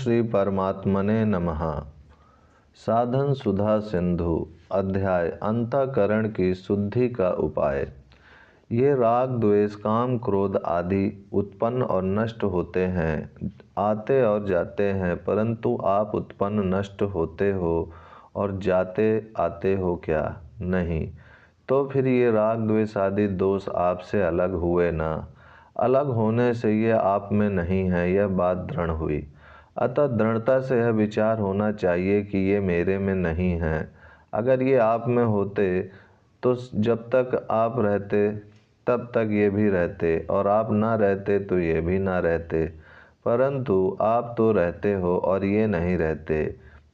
श्री परमात्मने नमः। साधन सुधा सिंधु अध्याय अंतःकरण की शुद्धि का उपाय। ये राग द्वेष काम क्रोध आदि उत्पन्न और नष्ट होते हैं, आते और जाते हैं, परंतु आप उत्पन्न नष्ट होते हो और जाते आते हो क्या? नहीं। तो फिर ये राग द्वेष आदि दोष आपसे अलग हुए ना? अलग होने से ये आप में नहीं है, यह बात दृढ़ हुई। अतः दृढ़ता से यह विचार होना चाहिए कि ये मेरे में नहीं है। अगर ये आप में होते तो जब तक आप रहते तब तक ये भी रहते, और आप ना रहते तो ये भी ना रहते। परंतु आप तो रहते हो और ये नहीं रहते।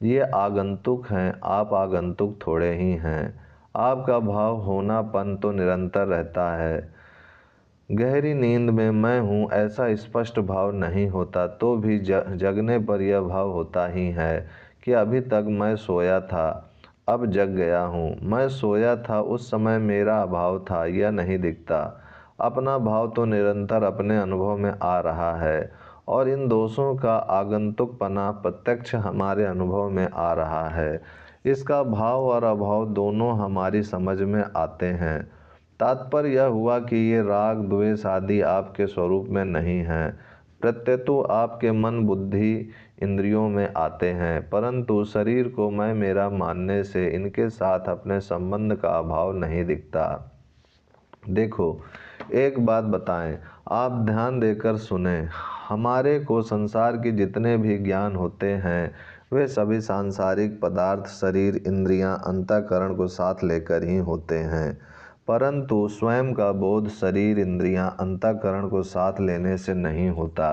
ये आगंतुक हैं, आप आगंतुक थोड़े ही हैं। आपका भाव होनापन तो निरंतर रहता है। गहरी नींद में मैं हूँ ऐसा स्पष्ट भाव नहीं होता, तो भी जगने पर यह भाव होता ही है कि अभी तक मैं सोया था, अब जग गया हूँ। मैं सोया था उस समय मेरा अभाव था, यह नहीं दिखता। अपना भाव तो निरंतर अपने अनुभव में आ रहा है, और इन दोषों का आगंतुकपना प्रत्यक्ष हमारे अनुभव में आ रहा है। इसका भाव और अभाव दोनों हमारी समझ में आते हैं। तात्पर्य यह हुआ कि ये राग द्वेष आदि आपके स्वरूप में नहीं हैं, प्रत्यतु आपके मन बुद्धि इंद्रियों में आते हैं, परंतु शरीर को मैं मेरा मानने से इनके साथ अपने संबंध का अभाव नहीं दिखता। देखो, एक बात बताएं, आप ध्यान देकर सुने। हमारे को संसार के जितने भी ज्ञान होते हैं वे सभी सांसारिक पदार्थ, शरीर, इंद्रियां, अंतःकरण को साथ लेकर ही होते हैं, परंतु स्वयं का बोध शरीर, इंद्रियां, अंतःकरण को साथ लेने से नहीं होता।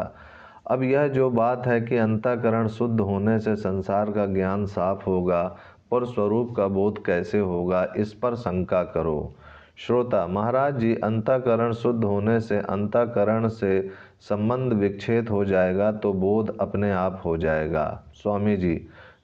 अब यह जो बात है कि अंतःकरण शुद्ध होने से संसार का ज्ञान साफ होगा, पर स्वरूप का बोध कैसे होगा, इस पर शंका करो। श्रोता, महाराज जी, अंतःकरण शुद्ध होने से अंतःकरण से संबंध विच्छेद हो जाएगा तो बोध अपने आप हो जाएगा। स्वामी जी,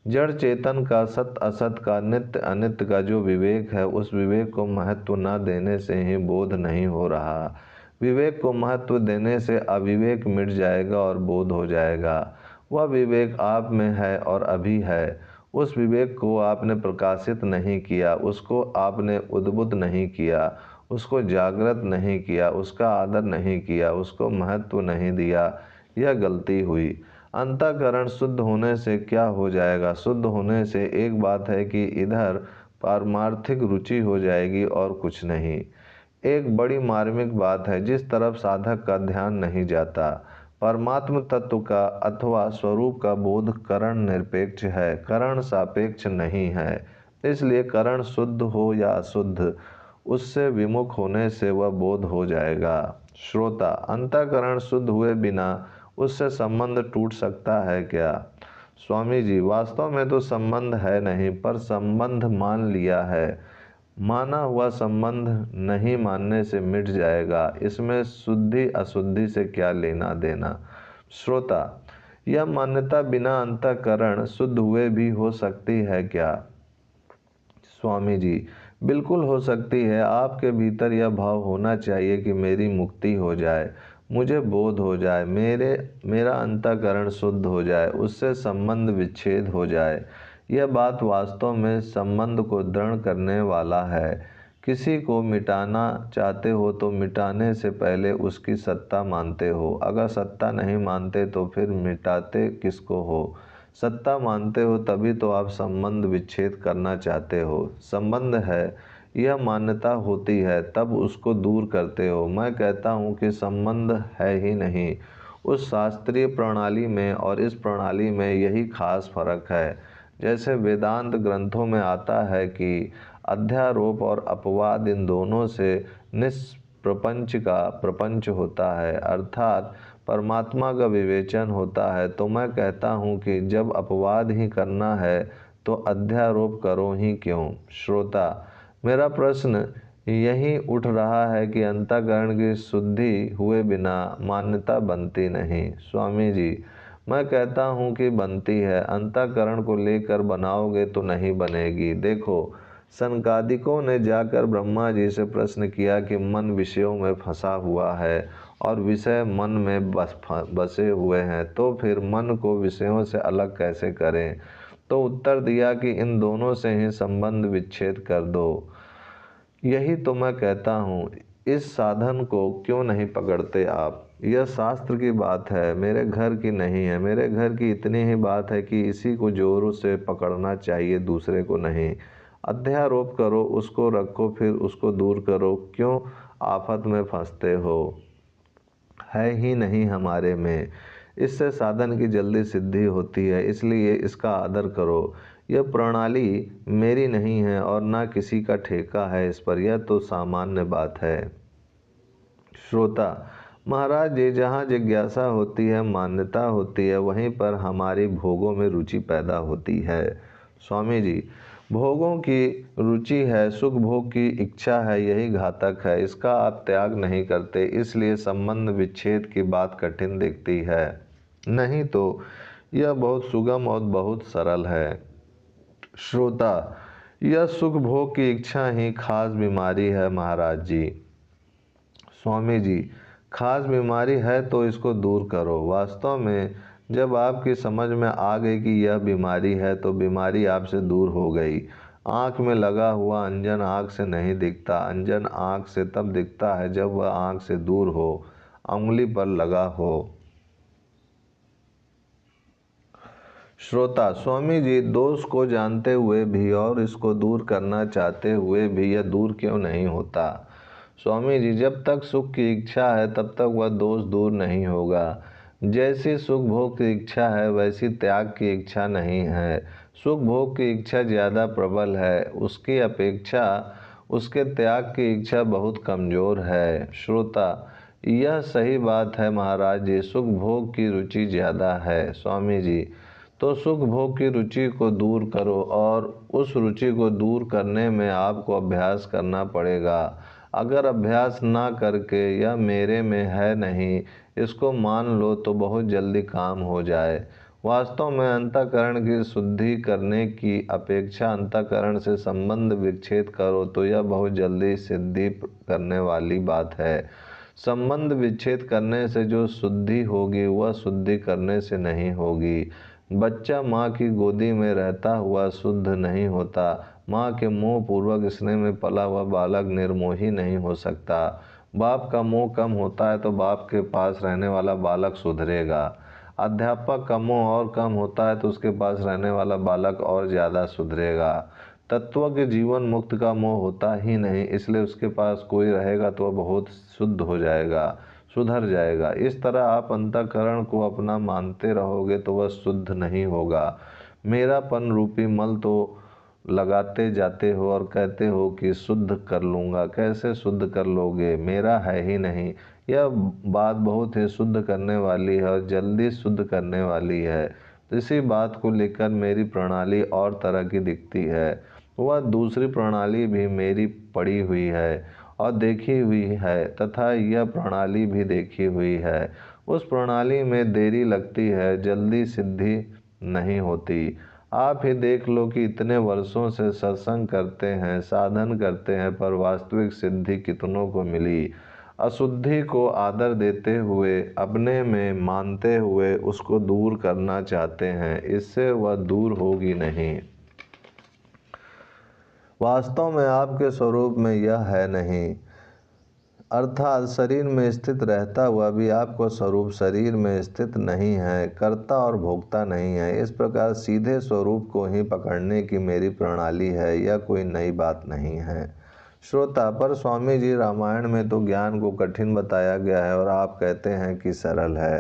जड़ चेतन का, सत असत का, नित्य अनित्य का जो विवेक है, उस विवेक को महत्व न देने से ही बोध नहीं हो रहा। विवेक को महत्व देने से अविवेक मिट जाएगा और बोध हो जाएगा। वह विवेक आप में है और अभी है। उस विवेक को आपने प्रकाशित नहीं किया, उसको आपने उद्बुद्ध नहीं किया, उसको जागृत नहीं किया, उसका आदर नहीं किया, उसको महत्व नहीं दिया। यह गलती हुई। अंतःकरण शुद्ध होने से क्या हो जाएगा? शुद्ध होने से एक बात है कि इधर पारमार्थिक रुचि हो जाएगी और कुछ नहीं। एक बड़ी मार्मिक बात है, जिस तरफ साधक का ध्यान नहीं जाता। परमात्म तत्व का अथवा स्वरूप का बोध करण निरपेक्ष है, करण सापेक्ष नहीं है। इसलिए करण शुद्ध हो या अशुद्ध, उससे विमुख होने से वह बोध हो जाएगा। श्रोता, अंतःकरण शुद्ध हुए बिना उससे संबंध टूट सकता है क्या? स्वामी जी, वास्तव में तो संबंध है नहीं, पर संबंध मान लिया है। माना हुआ संबंध नहीं मानने से मिट जाएगा, इसमें शुद्धि अशुद्धि से क्या लेना देना। श्रोता, यह मान्यता बिना अंतःकरण शुद्ध हुए भी हो सकती है क्या? स्वामी जी, बिल्कुल हो सकती है। आपके भीतर यह भाव होना चाहिए कि मेरी मुक्ति हो जाए, मुझे बोध हो जाए, मेरा अंतःकरण शुद्ध हो जाए, उससे संबंध विच्छेद हो जाए। यह बात वास्तव में संबंध को दृढ़ करने वाला है। किसी को मिटाना चाहते हो तो मिटाने से पहले उसकी सत्ता मानते हो। अगर सत्ता नहीं मानते तो फिर मिटाते किसको हो? सत्ता मानते हो तभी तो आप संबंध विच्छेद करना चाहते हो। संबंध है, यह मान्यता होती है, तब उसको दूर करते हो। मैं कहता हूँ कि संबंध है ही नहीं। उस शास्त्रीय प्रणाली में और इस प्रणाली में यही खास फर्क है। जैसे वेदांत ग्रंथों में आता है कि अध्यारोप और अपवाद, इन दोनों से निष्प्रपंच का प्रपंच होता है, अर्थात परमात्मा का विवेचन होता है। तो मैं कहता हूँ कि जब अपवाद ही करना है तो अध्यारोप करो ही क्यों? श्रोता, मेरा प्रश्न यही उठ रहा है कि अंतःकरण की शुद्धि हुए बिना मान्यता बनती नहीं। स्वामी जी, मैं कहता हूँ कि बनती है। अंतःकरण को लेकर बनाओगे तो नहीं बनेगी। देखो, सनकादिकों ने जाकर ब्रह्मा जी से प्रश्न किया कि मन विषयों में फंसा हुआ है और विषय मन में बसे हुए हैं, तो फिर मन को विषयों से अलग कैसे करें? तो उत्तर दिया कि इन दोनों से ही संबंध विच्छेद कर दो। यही तो मैं कहता हूँ, इस साधन को क्यों नहीं पकड़ते आप? यह शास्त्र की बात है, मेरे घर की नहीं है। मेरे घर की इतनी ही बात है कि इसी को जोरों से पकड़ना चाहिए, दूसरे को नहीं। अध्यारोप करो, उसको रखो, फिर उसको दूर करो। क्यों आफत में फंसते हो? है ही नहीं हमारे में। इससे साधन की जल्दी सिद्धि होती है, इसलिए इसका आदर करो। यह प्रणाली मेरी नहीं है और ना किसी का ठेका है इस पर, यह तो सामान्य बात है। श्रोता: महाराज जी, जहाँ जिज्ञासा होती है, मान्यता होती है, वहीं पर हमारी भोगों में रुचि पैदा होती है। स्वामी जी: भोगों की रुचि है, सुख भोग की इच्छा है, यही घातक है। इसका आप त्याग नहीं करते, इसलिए संबंध विच्छेद की बात कठिन दिखती है। नहीं तो यह बहुत सुगम और बहुत सरल है। श्रोता: यह सुख भोग की इच्छा ही खास बीमारी है महाराज जी। स्वामी जी: खास बीमारी है तो इसको दूर करो। वास्तव में जब आपकी समझ में आ गई कि यह बीमारी है, तो बीमारी आपसे दूर हो गई। आँख में लगा हुआ अंजन आँख से नहीं दिखता। अंजन आँख से तब दिखता है जब वह आँख से दूर हो, उंगली पर लगा हो। श्रोता: स्वामी जी, दोष को जानते हुए भी और इसको दूर करना चाहते हुए भी यह दूर क्यों नहीं होता? स्वामी जी, जब तक सुख की इच्छा है तब तक वह दोष दूर नहीं होगा। जैसी सुख भोग की इच्छा है, वैसी त्याग की इच्छा नहीं है। सुख भोग की इच्छा ज़्यादा प्रबल है, उसकी अपेक्षा उसके त्याग की इच्छा बहुत कमज़ोर है। श्रोता: यह सही बात है महाराज जी, सुख भोग की रुचि ज़्यादा है। स्वामी जी: तो सुख भोग की रुचि को दूर करो, और उस रुचि को दूर करने में आपको अभ्यास करना पड़ेगा। अगर अभ्यास ना करके यह मेरे में है नहीं, इसको मान लो, तो बहुत जल्दी काम हो जाए। वास्तव में अंतःकरण की शुद्धि करने की अपेक्षा अंतःकरण से संबंध विच्छेद करो, तो यह बहुत जल्दी सिद्धि करने वाली बात है। संबंध विच्छेद करने से जो शुद्धि होगी, वह शुद्धि करने से नहीं होगी। बच्चा माँ की गोदी में रहता हुआ शुद्ध नहीं होता। माँ के मोह पूर्वक स्नेह में पला हुआ बालक निर्मोही नहीं हो सकता। बाप का मोह कम होता है तो बाप के पास रहने वाला बालक सुधरेगा। अध्यापक का मोह और कम होता है तो उसके पास रहने वाला बालक और ज़्यादा सुधरेगा। तत्व के जीवन मुक्त का मोह होता ही नहीं, इसलिए उसके पास कोई रहेगा तो वह बहुत शुद्ध हो जाएगा, सुधर जाएगा। इस तरह आप अंतःकरण को अपना मानते रहोगे तो वह शुद्ध नहीं होगा। मेरापन रूपी मल तो लगाते जाते हो और कहते हो कि शुद्ध कर लूँगा। कैसे शुद्ध कर लोगे? मेरा है ही नहीं। यह बात बहुत ही शुद्ध करने वाली है और जल्दी शुद्ध करने वाली है। इसी बात को लेकर मेरी प्रणाली और तरह की दिखती है। वह दूसरी प्रणाली भी मेरी पड़ी हुई है और देखी हुई है, तथा यह प्रणाली भी देखी हुई है। उस प्रणाली में देरी लगती है, जल्दी सिद्धि नहीं होती। आप ही देख लो कि इतने वर्षों से सत्संग करते हैं, साधन करते हैं, पर वास्तविक सिद्धि कितनों को मिली? अशुद्धि को आदर देते हुए, अपने में मानते हुए उसको दूर करना चाहते हैं, इससे वह दूर होगी नहीं। वास्तव में आपके स्वरूप में यह है नहीं, अर्थात शरीर में स्थित रहता हुआ भी आपका स्वरूप शरीर में स्थित नहीं है, कर्ता और भोक्ता नहीं है। इस प्रकार सीधे स्वरूप को ही पकड़ने की मेरी प्रणाली है, यह कोई नई बात नहीं है। श्रोता: पर स्वामी जी, रामायण में तो ज्ञान को कठिन बताया गया है और आप कहते हैं कि सरल है।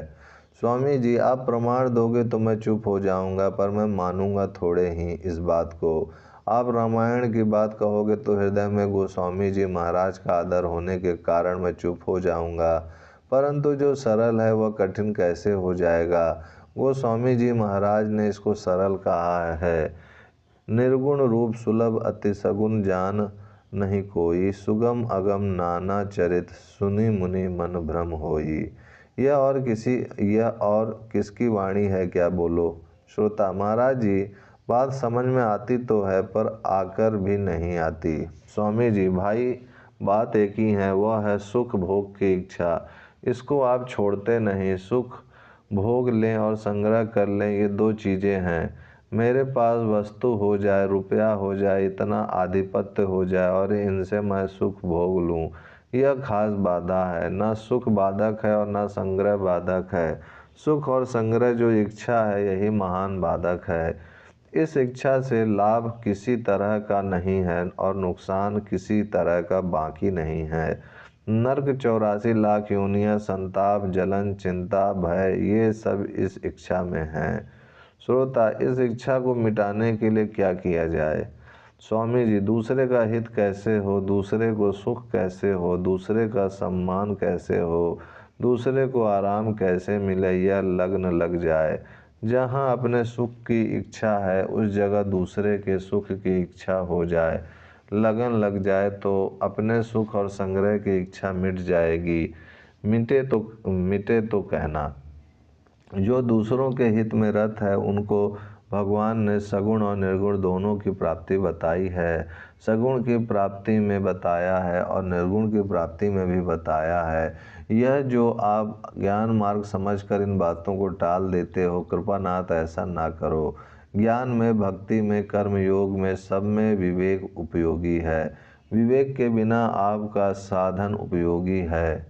स्वामी जी, आप प्रमाण दोगे तो मैं चुप हो जाऊंगा, पर मैं मानूंगा थोड़े ही इस बात को। आप रामायण की बात कहोगे तो हृदय में गोस्वामी जी महाराज का आदर होने के कारण मैं चुप हो जाऊंगा, परंतु जो सरल है वह कठिन कैसे हो जाएगा? गोस्वामी जी महाराज ने इसको सरल कहा है। निर्गुण रूप सुलभ अति सगुन जान नहीं कोई, सुगम अगम नाना चरित सुनि मुनि मन भ्रम होई। यह और किसकी वाणी है, क्या बोलो? श्रोता: महाराज जी, बात समझ में आती तो है, पर आकर भी नहीं आती। स्वामी जी: भाई, बात एक ही है, वह है सुख भोग की इच्छा। इसको आप छोड़ते नहीं। सुख भोग लें और संग्रह कर लें, ये दो चीज़ें हैं। मेरे पास वस्तु हो जाए, रुपया हो जाए, इतना आधिपत्य हो जाए और इनसे मैं सुख भोग लूँ, यह खास बाधा है। न सुख बाधक है और न संग्रह बाधक है। सुख और संग्रह जो इच्छा है, यही महान बाधक है। इस इच्छा से लाभ किसी तरह का नहीं है और नुकसान किसी तरह का बाकी नहीं है। नर्क 84 लाख योनियाँ, संताप, जलन, चिंता, भय, ये सब इस इच्छा में हैं। श्रोता, इस इच्छा को मिटाने के लिए क्या किया जाए? स्वामी जी, दूसरे का हित कैसे हो, दूसरे को सुख कैसे हो, दूसरे का सम्मान कैसे हो, दूसरे को आराम कैसे मिले, यह लगन लग जाए। जहाँ अपने सुख की इच्छा है, उस जगह दूसरे के सुख की इच्छा हो जाए। लगन लग जाए तो अपने सुख और संग्रह की इच्छा मिट जाएगी। मिटे तो कहना। जो दूसरों के हित में रत है, उनको भगवान ने सगुण और निर्गुण दोनों की प्राप्ति बताई है। सगुण की प्राप्ति में बताया है और निर्गुण की प्राप्ति में भी बताया है। यह जो आप ज्ञान मार्ग समझकर इन बातों को टाल देते हो, कृपानाथ ऐसा ना करो। ज्ञान में, भक्ति में, कर्म योग में, सब में विवेक उपयोगी है। विवेक के बिना आपका साधन उपयोगी है।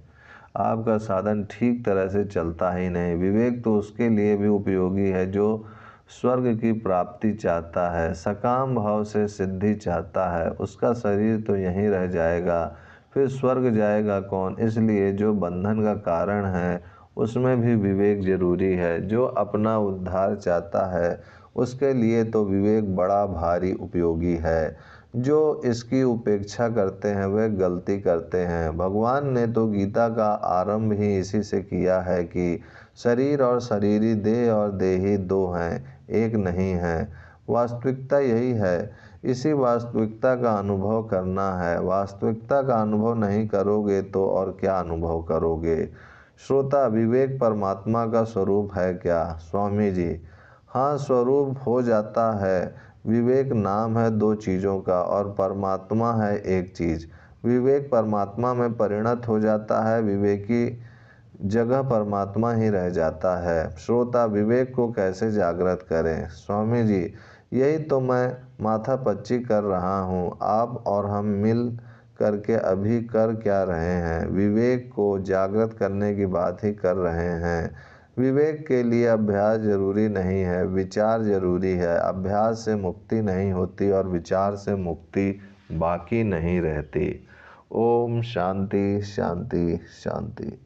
आपका साधन ठीक तरह से चलता ही नहीं। विवेक तो उसके लिए भी उपयोगी है जो स्वर्ग की प्राप्ति चाहता है, सकाम भाव से सिद्धि चाहता है। उसका शरीर तो यहीं रह जाएगा, फिर स्वर्ग जाएगा कौन? इसलिए जो बंधन का कारण है, उसमें भी विवेक जरूरी है। जो अपना उद्धार चाहता है, उसके लिए तो विवेक बड़ा भारी उपयोगी है। जो इसकी उपेक्षा करते हैं, वे गलती करते हैं। भगवान ने तो गीता का आरंभ ही इसी से किया है कि शरीर और शरीरी, देह और देही दो हैं, एक नहीं है। वास्तविकता यही है। इसी वास्तविकता का अनुभव करना है। वास्तविकता का अनुभव नहीं करोगे तो और क्या अनुभव करोगे? श्रोता, विवेक परमात्मा का स्वरूप है क्या? स्वामी जी, हाँ, स्वरूप हो जाता है। विवेक नाम है दो चीज़ों का और परमात्मा है एक चीज़। विवेक परमात्मा में परिणत हो जाता है, विवेकी जगह परमात्मा ही रह जाता है। श्रोता, विवेक को कैसे जागृत करें? स्वामी जी, यही तो मैं माथापच्ची कर रहा हूँ। आप और हम मिल करके अभी कर क्या रहे हैं? विवेक को जागृत करने की बात ही कर रहे हैं। विवेक के लिए अभ्यास जरूरी नहीं है, विचार जरूरी है। अभ्यास से मुक्ति नहीं होती और विचार से मुक्ति बाकी नहीं रहती। ओम शांति शांति शांति।